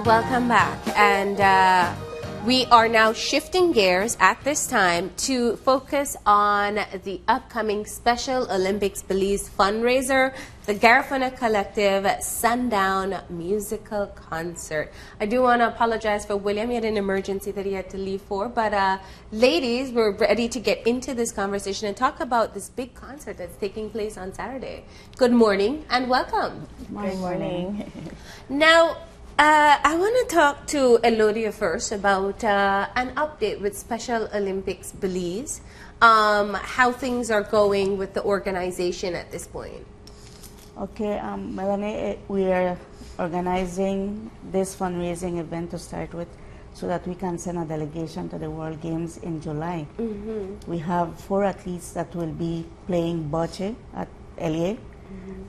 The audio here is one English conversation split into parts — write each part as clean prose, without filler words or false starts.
Welcome back. And we are now shifting gears at this time to focus on the upcoming Special Olympics Belize fundraiser, the Garifuna Collective Sundown musical concert. I do want to apologize for William. He had an emergency that he had to leave for. But ladies, we're ready to get into this conversation and talk about this big concert that's taking place on Saturday. Good morning and welcome. Good morning. Now, I want to talk to Elodia first about an update with Special Olympics Belize, how things are going with the organization at this point. Okay, Melanie, we are organizing this fundraising event to start with so that we can send a delegation to the World Games in July. We have 4 athletes that will be playing bocce at LA,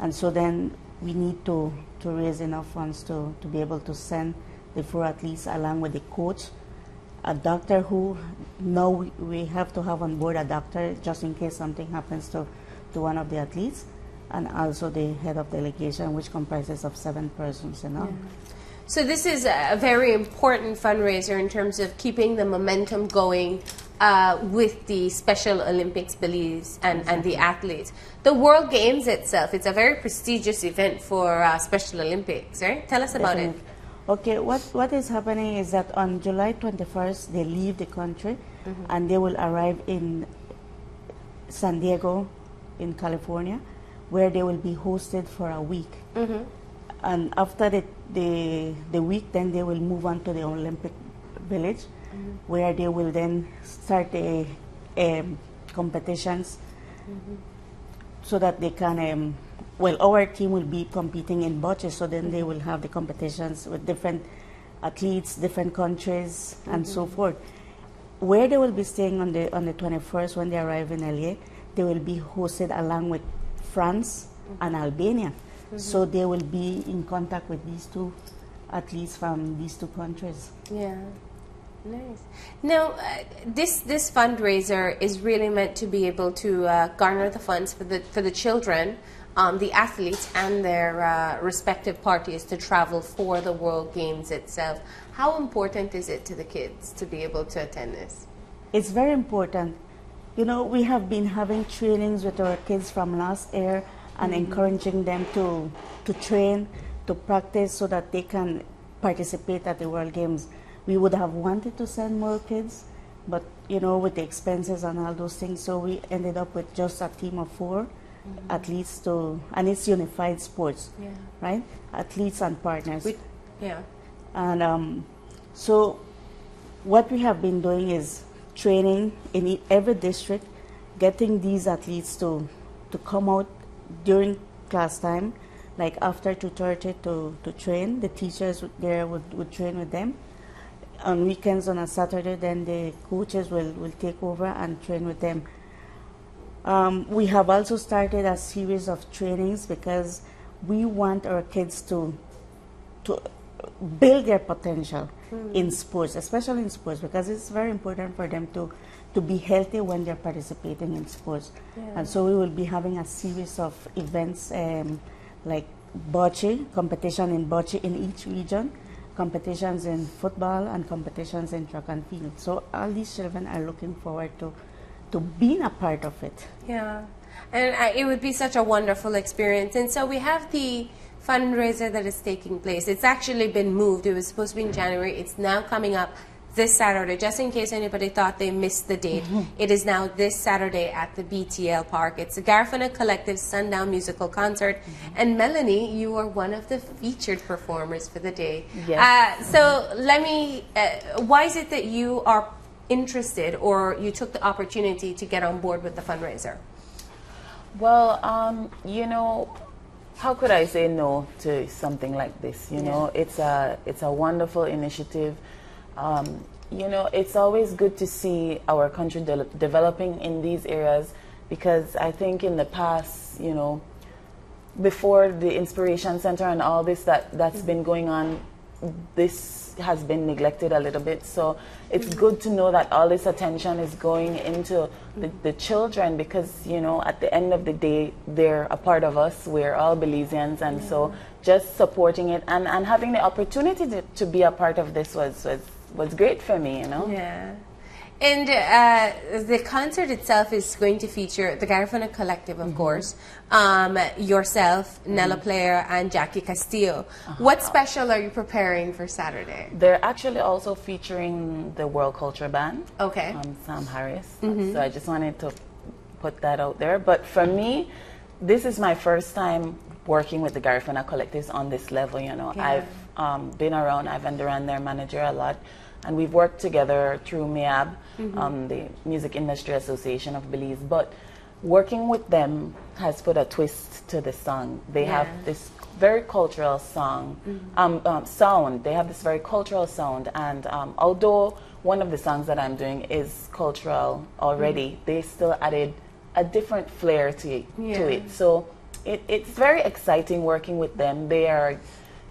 and so then we need to raise enough funds to be able to send the 4 athletes along with the coach, a doctor who now we have to have on board a doctor just in case something happens to one of the athletes, and also the head of delegation, which comprises of 7 persons. So this is a very important fundraiser in terms of keeping the momentum going with the Special Olympics Belize and the athletes. The World Games itself, it's a very prestigious event for Special Olympics, right? Tell us about it. Okay, what is happening is that on July 21st, they leave the country and they will arrive in San Diego in California, where they will be hosted for a week. And after the week, then they will move on to the Olympic Village, where they will then start the competitions so that they can, well, our team will be competing in bocce, so then they will have the competitions with different athletes, different countries, and so forth. Where they will be staying on the 21st when they arrive in LA, they will be hosted along with France and Albania. So they will be in contact with these 2 athletes from these 2 countries. Yeah. Nice. Now, this fundraiser is really meant to be able to garner the funds for the children, the athletes, and their respective parties to travel for the World Games itself. How important is it to the kids to be able to attend this? It's very important. You know, we have been having trainings with our kids from last year and encouraging them to train, to practice so that they can participate at the World Games. We would have wanted to send more kids, but you know, with the expenses and all those things, so we ended up with just a team of 4 athletes and it's unified sports, right? Athletes and partners. And so what we have been doing is training in every district, getting these athletes to come out during class time, like after 2:30 to train. The teachers there would train with them. On weekends, on a Saturday, then the coaches will take over and train with them. We have also started a series of trainings because we want our kids to build their potential in sports, especially in sports, because it's very important for them to be healthy when they're participating in sports. And so we will be having a series of events like bocce, competition in bocce in each region, competitions in football, and competitions in track and field. So all these children are looking forward to being a part of it. Yeah, and it would be such a wonderful experience. And so we have the fundraiser that is taking place. It's actually been moved. It was supposed to be in January. It's now coming up this Saturday, just in case anybody thought they missed the date. It is now this Saturday at the BTL Park. It's the Garifuna Collective Sundown musical concert. And Melanie, you are one of the featured performers for the day. Yes. So let me, why is it that you are interested, or you took the opportunity to get on board with the fundraiser? Well, you know, how could I say no to something like this? You know, it's a wonderful initiative. You know, it's always good to see our country developing in these areas, because I think in the past, you know, before the Inspiration Center and all this that's been going on, this has been neglected a little bit. So it's good to know that all this attention is going into the children, because, you know, at the end of the day, they're a part of us. We're all Belizeans, and so just supporting it and having the opportunity to be a part of this was great for me, you know. Yeah. And the concert itself is going to feature the Garifuna Collective, of course, yourself, Nella Player, and Jackie Castillo. What special are you preparing for Saturday? They're actually also featuring the World Culture Band. Okay. Sam Harris. So I just wanted to put that out there. But for me, this is my first time working with the Garifuna Collectives on this level, you know. Yeah. I've been around Ivan Duran, their manager, a lot. And we've worked together through MIAB, the Music Industry Association of Belize. But working with them has put a twist to the song. They have this very cultural sound. They have this very cultural sound. And although one of the songs that I'm doing is cultural already, they still added a different flair to it. So it's very exciting working with them. They are,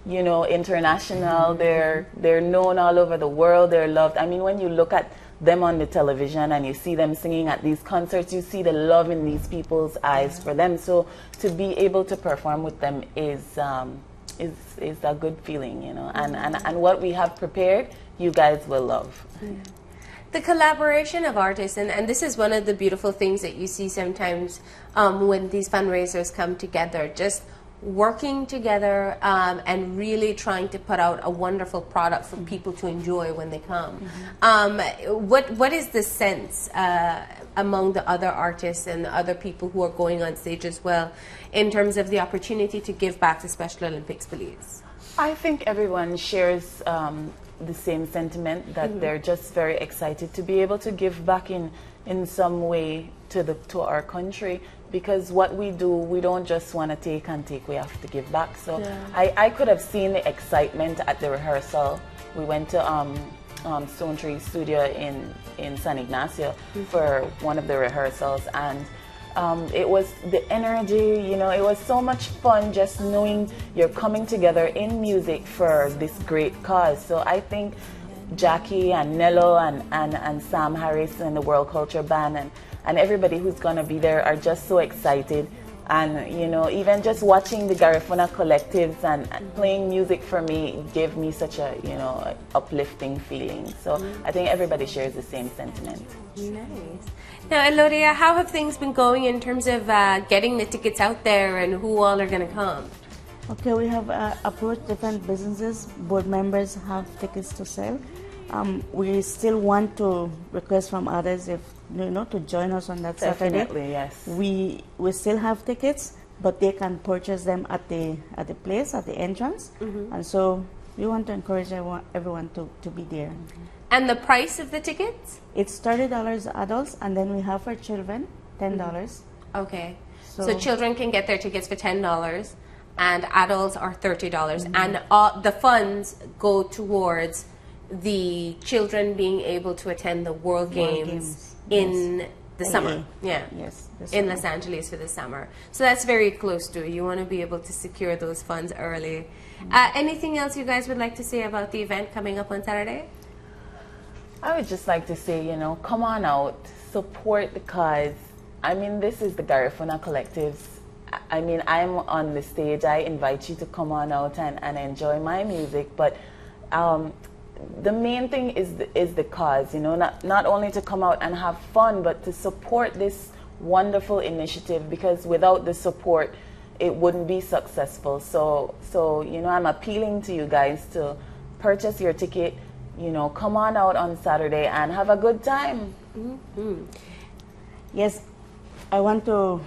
you know, international. They're known all over the world. They're loved. I mean, when you look at them on the television and you see them singing at these concerts, you see the love in these people's eyes for them. So to be able to perform with them is a good feeling, you know. And what we have prepared, you guys will love. The collaboration of artists, and this is one of the beautiful things that you see sometimes when these fundraisers come together, just working together and really trying to put out a wonderful product for people to enjoy when they come. What is the sense among the other artists and the other people who are going on stage as well in terms of the opportunity to give back to Special Olympics Belize? I think everyone shares the same sentiment, that they're just very excited to be able to give back in some way to our country, because what we do, we don't just want to take and take, we have to give back. So I could have seen the excitement at the rehearsal. We went to Stone Tree Studio in San Ignacio for one of the rehearsals, and it was the energy, you know, it was so much fun just knowing you're coming together in music for this great cause. So I think Jackie and Nello and Sam Harris and the World Culture Band and everybody who's going to be there are just so excited. And, you know, even just watching the Garifuna collectives and playing music for me gave me such a, you know, uplifting feeling. So I think everybody shares the same sentiment. Nice. Now, Elodia, how have things been going in terms of getting the tickets out there and who all are going to come? Okay, we have approached different businesses. Board members have tickets to sell. We still want to request from others, if you know, to join us on that Saturday. Definitely, yes. We still have tickets, but they can purchase them at the place, at the entrance. And so we want to encourage everyone to be there. And the price of the tickets? It's $30 adults, and then we have for children $10. Okay. So children can get their tickets for $10, and adults are $30, and the funds go towards the children being able to attend the World Games in the summer. Yes. In Los Angeles for the summer. So that's very close to it. You want to be able to secure those funds early. Anything else you guys would like to say about the event coming up on Saturday? I would just like to say, you know, come on out, support the cause. I mean, this is the Garifuna Collectives. I mean, I'm on the stage. I invite you to come on out and enjoy my music. But the main thing is the cause, you know, not only to come out and have fun, but to support this wonderful initiative, because without the support, it wouldn't be successful. So you know, I'm appealing to you guys to purchase your ticket, you know, come on out on Saturday and have a good time. Yes, I want to,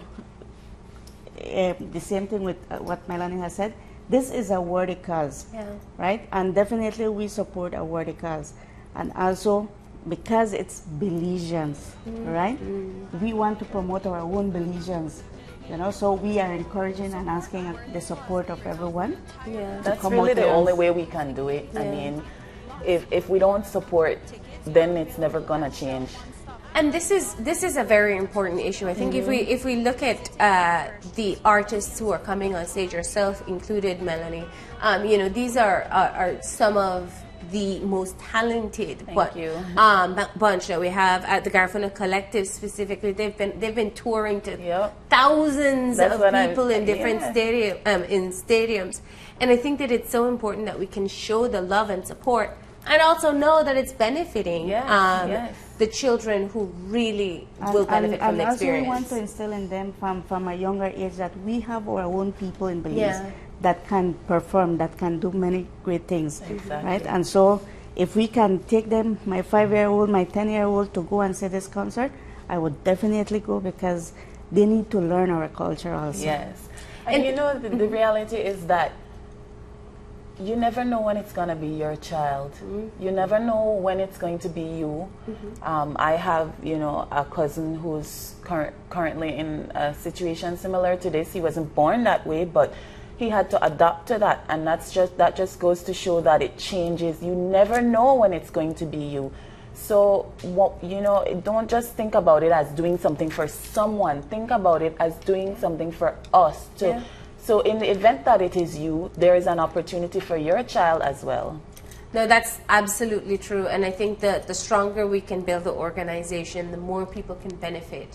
the same thing with what Melanie has said. This is a worthy cause, right? And definitely we support a worthy cause. And also, because it's Belizeans, right? We want to promote our own Belizeans, you know, so we are encouraging and asking the support of everyone. That's really the only way we can do it. I mean, if we don't support, then it's never gonna change. And this is a very important issue. I think if we look at the artists who are coming on stage, yourself included, Melanie, you know, these are some of the most talented bunch that we have at the Garifuna Collective specifically. They've been touring to thousands of people in different stadiums, and I think that it's so important that we can show the love and support, and also know that it's benefiting the children who really will benefit from the experience. And also we want to instill in them from a younger age that we have our own people in Belize that can perform, that can do many great things, right? And so if we can take them, my 5-year-old, my 10-year-old, to go and see this concert, I would definitely go, because they need to learn our culture also. Yes. And you know, the reality is that you never know when it's going to be your child. You never know when it's going to be you. I have, you know, a cousin who's currently in a situation similar to this. He wasn't born that way, but he had to adapt to that, and that just goes to show that it changes. You never know when it's going to be you. So, you know, don't just think about it as doing something for someone. Think about it as doing something for us too. So in the event that it is you, there is an opportunity for your child as well. No, that's absolutely true. And I think that the stronger we can build the organization, the more people can benefit.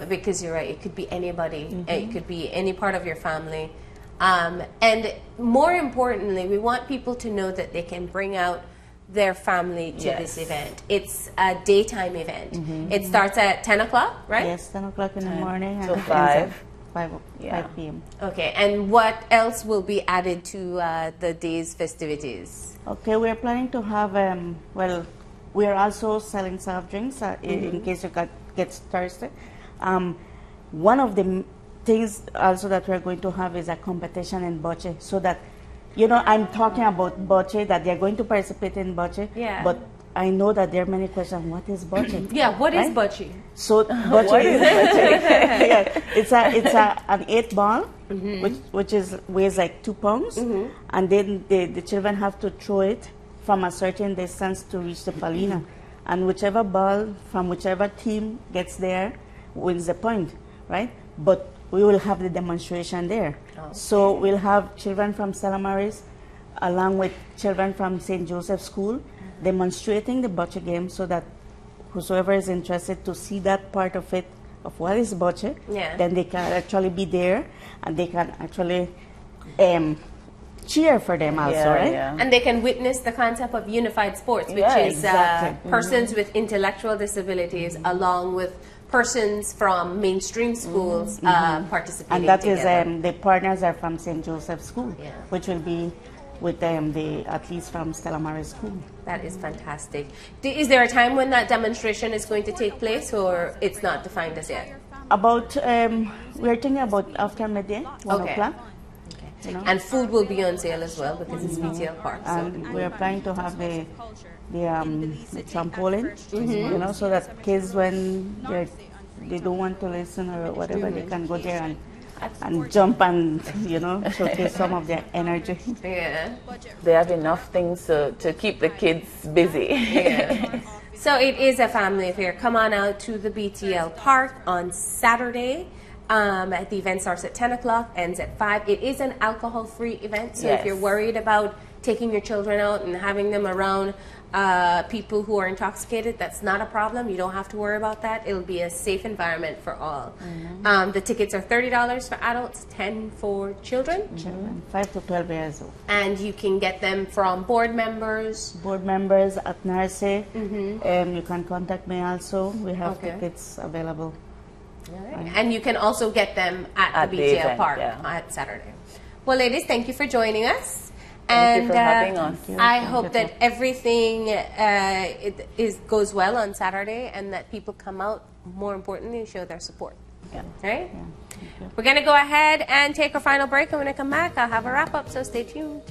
Because you're right, it could be anybody. It could be any part of your family. And more importantly, we want people to know that they can bring out their family to this event. It's a daytime event. It starts at 10 o'clock, right? Yes, 10 o'clock in the morning. Until and 5 p.m. Okay, and what else will be added to the day's festivities? Okay, we're planning to have, well, we're also selling soft drinks in case you get thirsty. One of the things also that we're going to have is a competition in bocce, so that, you know, I'm talking about bocce, that they're going to participate in bocce, but I know that there are many questions. What is bocce? What is bocce? So bocce is bocce? It's an 8 ball, which weighs like 2 pounds, and then the children have to throw it from a certain distance to reach the palina, and whichever ball from whichever team gets there wins the point, right? But we will have the demonstration there. So we'll have children from Stella Maris along with children from St. Joseph's School demonstrating the bocce game, so that whosoever is interested to see that part of it, of what is bocce, then they can actually be there, and they can actually cheer for them also, right? And they can witness the concept of unified sports, which is persons with intellectual disabilities along with persons from mainstream schools participating and that together. Is the partners are from St. Joseph's School, which will be with the athletes from Stella Maris School. That is fantastic. Is there a time when that demonstration is going to take place, or it's not defined as yet? About we're thinking about after midday, 1 o'clock. You know? And food will be on sale as well, because it's BTL Park. And we are planning to have the trampoline, you know, so that kids, when they don't want to listen or whatever, they can go there and jump and, you know, showcase some of their energy. They have enough things to keep the kids busy. So it is a family affair. Come on out to the BTL Park on Saturday. The event starts at 10 o'clock, ends at 5. It is an alcohol-free event, so if you're worried about taking your children out and having them around people who are intoxicated, that's not a problem. You don't have to worry about that. It'll be a safe environment for all. The tickets are $30 for adults, $10 for children. 5 to 12 years old. And you can get them from board members. Board members at NARCE. You can contact me also. We have tickets available. And you can also get them at the BTL Park at Saturday. Well, ladies, thank you for joining us. Thank you for having us. I hope that everything goes well on Saturday, and that people come out, more importantly, show their support. Right? We're going to go ahead and take a final break, and when I come back, I'll have a wrap-up, so stay tuned.